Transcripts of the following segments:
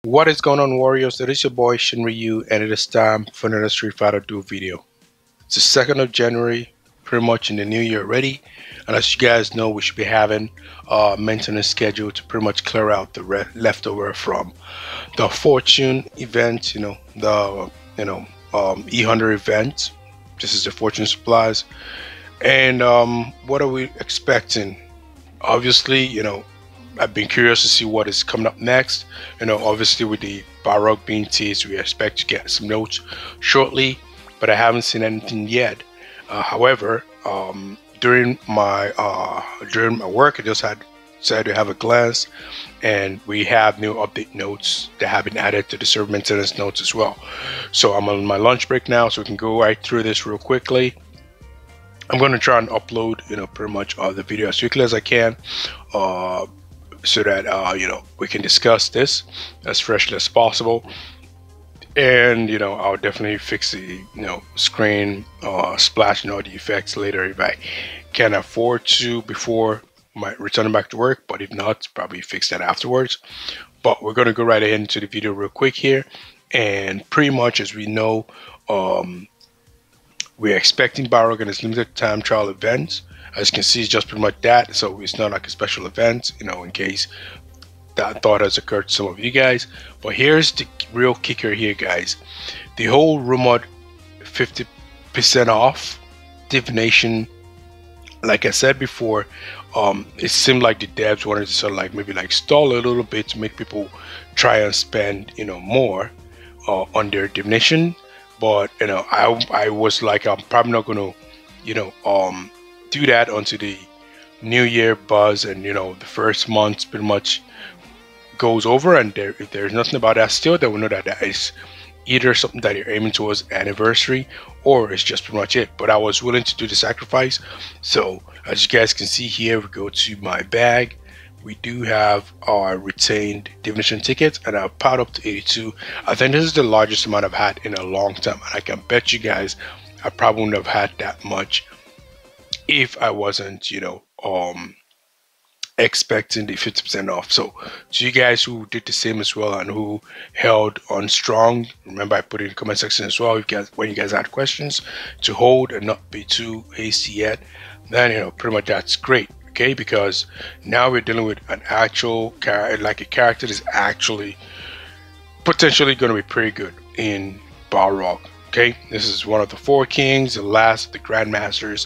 What is going on, Warriors? It is your boy Shinryu, and it is time for another Street Fighter Duel video. It's the 2nd of January, pretty much in the new year already. And as you guys know, we should be having a maintenance schedule to pretty much clear out the leftover from the Fortune event, the E100 event. This is the Fortune supplies. And what are we expecting? Obviously, I've been curious to see what is coming up next. Obviously with the Balrog being teased, we expect to get some notes shortly, but I haven't seen anything yet. However, during my work, I just had decided to have a glance, and we have new update notes that have been added to the server maintenance notes as well. So I'm on my lunch break now, so we can go right through this real quickly. I'm going to try and upload, pretty much the video as quickly as I can. So that we can discuss this as freshly as possible, and I'll definitely fix the screen splash and all the effects later if I can afford to before my returning back to work, but if not, probably fix that afterwards. But we're going to go right ahead into the video real quick here, and pretty much as we know, we're expecting Balrog in his limited time trial events. As you can see, it's just pretty much that, so it's not like a special event, in case that thought has occurred to some of you guys. But here's the real kicker here, guys. The whole rumored 50% off divination, like I said before, it seemed like the devs wanted to sort of maybe stall a little bit to make people try and spend, more on their divination. But, I was like, I'm probably not going to, do that until the new year buzz, and the first month pretty much goes over, and if there's nothing about that still, then we know that that is either something that you're aiming towards anniversary, or it's just pretty much it. But I was willing to do the sacrifice. So as you guys can see here, we go to my bag. We do have our retained divination tickets, and I've piled up to 82. I think this is the largest amount I've had in a long time, and I can bet you guys I probably wouldn't have had that much if I wasn't, expecting the 50% off. So to you guys who did the same as well and who held on strong, remember I put it in the comment section as well, when you guys had questions, to hold and not be too hasty yet, then pretty much that's great. Okay, because now we're dealing with an actual character, like a character that's actually potentially going to be pretty good in Balrog. Okay, this is one of the 4 kings, the last of the grandmasters,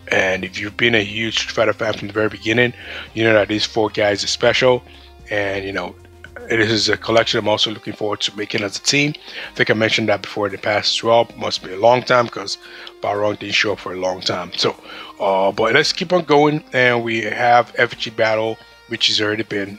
and if you've been a huge Street Fighter fan from the very beginning, you know that these 4 guys are special, and it is a collection I'm also looking forward to making as a team. I think I mentioned that before in the past as well. Must be a long time because Balrog didn't show up for a long time. So, but let's keep on going, and we have effigy battle, which has already been,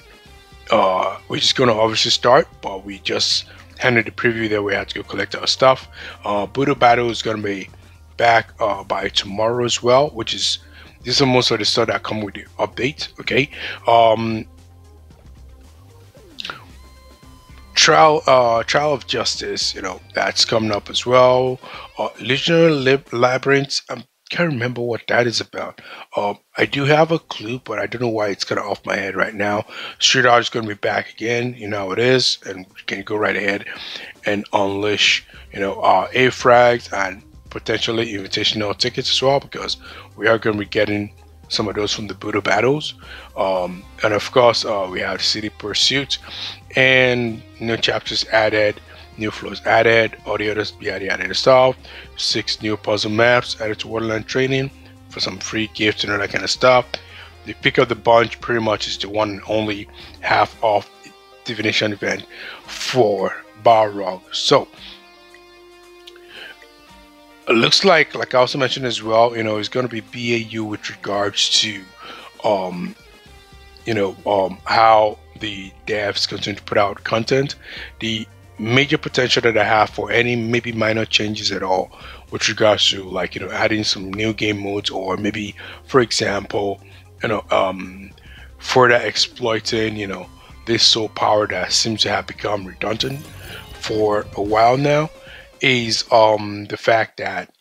which is going to obviously start, but we just handed the preview that we had to go collect our stuff. Budo battle is going to be back by tomorrow as well, which is this is most of the stuff that come with the update. Okay, trial of justice, that's coming up as well. Legionary labyrinth, I can't remember what that is about. I do have a clue, but I don't know why it's kind of off my head right now. Street Art is going to be back again, how it is, and we can go right ahead and unleash our A frags and potentially invitational tickets as well, because we are going to be getting some of those from the Budo battles. And of course, we have City Pursuit and new chapters added, new floors added, all the others yada stuff. 6 new puzzle maps added to Wonderland training for some free gifts and all that kind of stuff. The pick of the bunch pretty much is the one and only half off divination event for Balrog. So it looks like I also mentioned as well, it's going to be BAU with regards to how the devs continue to put out content. The major potential that I have for any maybe minor changes at all with regards to adding some new game modes, or maybe, for example, further exploiting this soul power that seems to have become redundant for a while now, is the fact that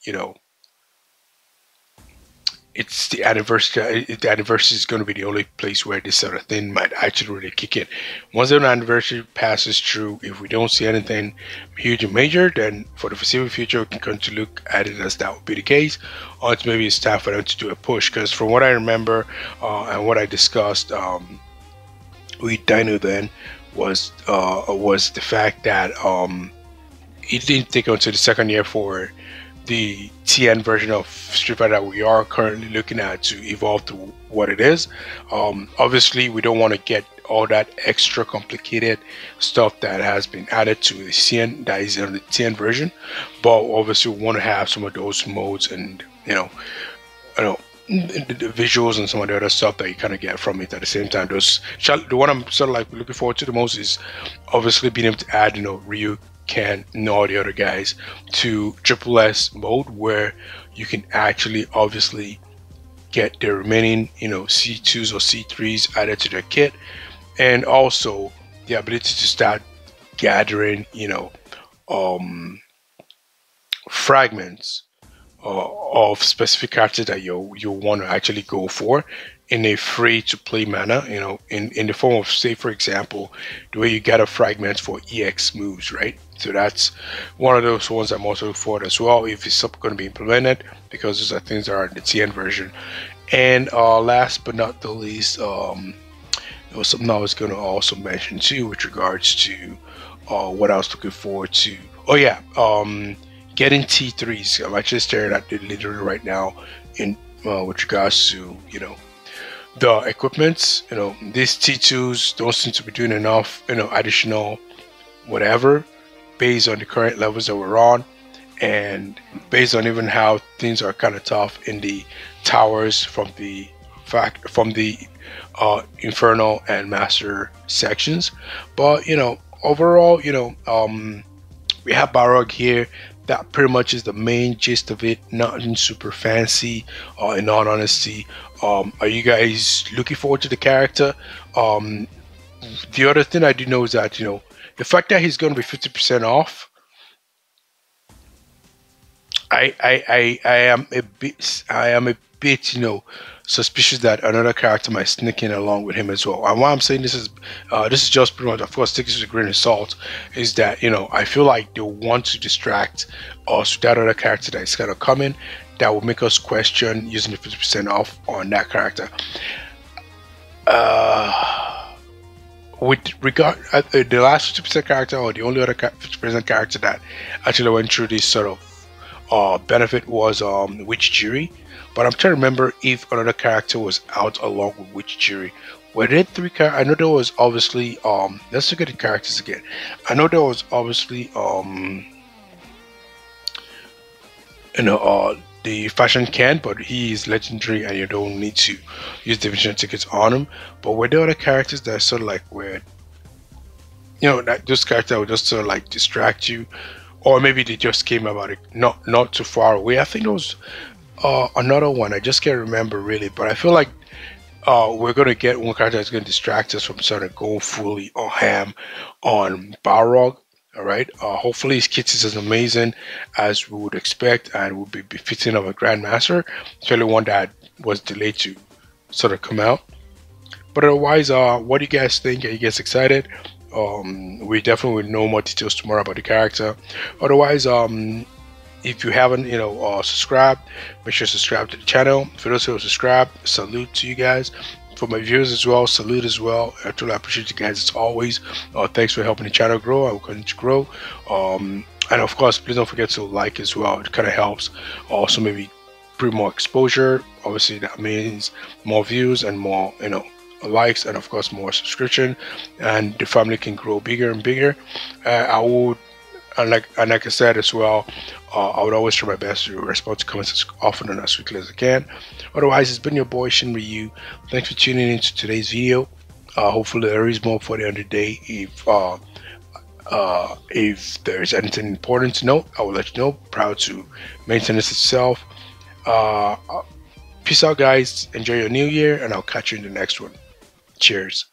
it's the anniversary. The anniversary is going to be the only place where this sort of thing might actually really kick in. Once the anniversary passes through, if we don't see anything huge and major, then for the foreseeable future, we can continue to look at it as that would be the case. Or it's maybe it's time for them to do a push. Because from what I remember and what I discussed with Dino then was the fact that it didn't take until the second year for the TN version of Street Fighter that we are currently looking at to evolve to what it is. Obviously, we don't want to get all that extra complicated stuff that has been added to the CN that is on the TN version, but obviously we want to have some of those modes and the visuals and some of the other stuff that you kind of get from it at the same time. The one I'm sort of like looking forward to the most is obviously being able to add Ryu, Ken, and all the other guys to Triple S mode, where you can actually obviously get the remaining C2s or C3s added to their kit, and also the ability to start gathering fragments of specific characters that you want to actually go for in a free to play manner, in the form of, say for example, the way you gather fragments for EX moves, right? So that's one of those ones I'm also looking forward as well, if it's going to be implemented, because those are things that are in the TN version. And last but not the least, it was something I was going to also mention too with regards to what I was looking forward to. Oh yeah, getting T3s. I'm actually staring at it literally right now in with regards to the equipments. These T2s don't seem to be doing enough additional whatever based on the current levels that we're on, and based on even how things are kind of tough in the towers from the Infernal and Master sections. But overall, we have Balrog here. That pretty much is the main gist of it. Nothing super fancy, in all honesty. Are you guys looking forward to the character? The other thing I do know is that the fact that he's going to be 50% off, I am a bit suspicious that another character might sneak in along with him as well. And why I'm saying this is just pretty much, of course, take this with a grain of salt, is that I feel like they want to distract us with that other character that is kind of coming, that will make us question using the 50% off on that character. With regard the last 50% character, or the only other 50% character that actually went through this sort of benefit was Witch Jury. But I'm trying to remember if another character was out along with Witch Jury. Were there 3 characters? I know there was obviously let's look at the characters again. I know there was obviously the Fashion Ken, but he is legendary and you don't need to use division tickets on him. But were there other characters that sort of like were that those characters would just sort of like distract you, or maybe they just came about it not too far away? I think there was another one, I just can't remember really, but I feel like we're going to get one character that's going to distract us from sort of going fully on ham on Balrog. All right, hopefully his kit is as amazing as we would expect and would be befitting of a Grandmaster, especially one that was delayed to sort of come out. But otherwise, what do you guys think? Are you guys excited? We definitely will know more details tomorrow about the character. Otherwise, if you haven't subscribed, make sure to subscribe to the channel. For those who are subscribed, salute to you guys. For my viewers as well, salute as well. I truly appreciate you guys as always. Thanks for helping the channel grow. I will continue to grow. And of course, please don't forget to like as well. It kind of helps. Also, maybe bring more exposure. Obviously, that means more views and more likes, and of course more subscription, and the family can grow bigger and bigger. I would, and like I said as well, I would always try my best to respond to comments as often and as quickly as I can. Otherwise, it's been your boy Shin Ryu. Thanks for tuning in to today's video. Hopefully there is more for the end of the day. If there is anything important to note, I will let you know. Proud to maintenance itself. Peace out, guys. Enjoy your new year, and I'll catch you in the next one. Cheers.